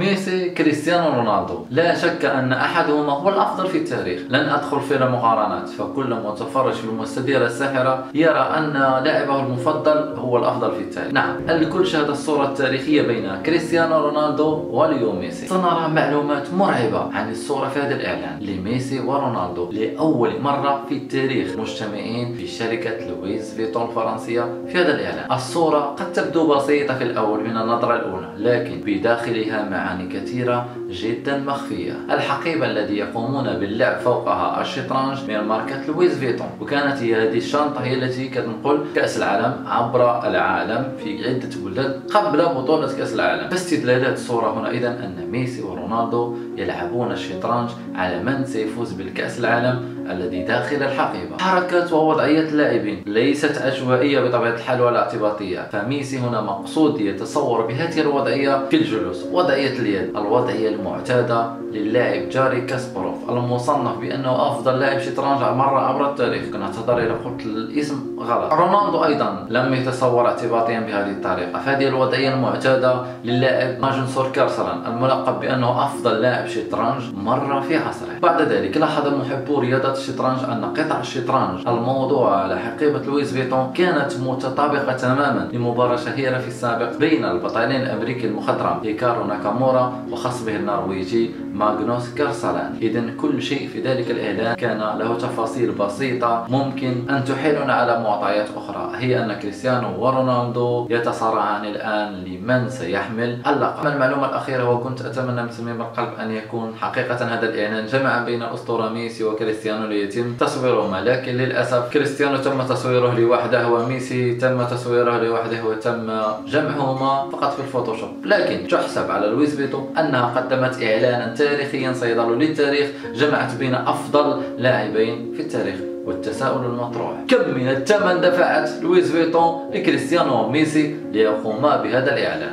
ميسي كريستيانو رونالدو، لا شك أن أحدهما هو الأفضل في التاريخ. لن أدخل في المقارنات، فكل متفرج في المستديرة الساحرة يرى أن لاعبه المفضل هو الأفضل في التاريخ. نعم، الكل شاهد الصورة التاريخية بين كريستيانو رونالدو وليو ميسي. سنرى معلومات مرعبة عن الصورة في هذا الإعلان لميسي ورونالدو لأول مرة في التاريخ مجتمعين في شركة لويس فيتون الفرنسية في هذا الإعلان. الصورة قد تبدو بسيطة في الأول من النظرة الأولى، لكن بداخلها معاني كثيرة جدا مخفية. الحقيبة الذي يقومون باللعب فوقها الشطرنج من ماركة لويس فيتون، وكانت هذه الشنطة هي التي كتنقل كأس العالم عبر العالم في عدة بلدان قبل بطولة كأس العالم. فاستدلالات الصورة هنا إذن أن ميسي ورونالدو يلعبون الشطرنج على من سيفوز بالكأس العالم الذي داخل الحقيبة. حركات ووضعية اللاعبين ليست عشوائية بطبيعة الحال ولا اعتباطية، فميسي هنا مقصود يتصور بهذه الوضعية في الجلوس. وضعية اليد، الوضعية المعتادة للاعب جاري كاسباروف المصنف بأنه أفضل لاعب شطرنج مر عبر التاريخ. كنعتذر إذا قلت الاسم غلط. رونالدو أيضا لم يتصور اعتباطيا بهذه الطريقة، فهذه الوضعية المعتادة للاعب ماجنسور كارسلان الملقب بأنه أفضل لاعب شطرنج مر في عصره. بعد ذلك لاحظ محبو رياضة الشطرنج أن قطع الشطرنج الموضوعة على حقيبة لويس فيتون كانت متطابقة تماما لمباراة شهيرة في السابق بين البطلين الأمريكي المخضرم هيكارو ناكامورا وخصمه النرويجي ماغنوس كارسلان. إذن كل شيء في ذلك الإعلان كان له تفاصيل بسيطة ممكن أن تحيلنا على معطيات أخرى، هي أن كريستيانو ورونالدو يتصارعان الآن لمن سيحمل اللقب. المعلومة الأخيرة، وكنت أتمنى من صميم القلب أن يكون حقيقة هذا الإعلان جمعا بين الأسطورة ميسي وكريستيانو ليتم تصويرهما، لكن للأسف كريستيانو تم تصويره لوحده وميسي تم تصويره لوحده وتم جمعهما فقط في الفوتوشوب. لكن تحسب على لويس فيتون أنها قدمت إعلانا تاريخيا سيظل للتاريخ، جمعت بين أفضل لاعبين في التاريخ. والتساؤل المطروح، كم من الثمن دفعت لويس فيتون لكريستيانو وميسي ليقوما بهذا الإعلان؟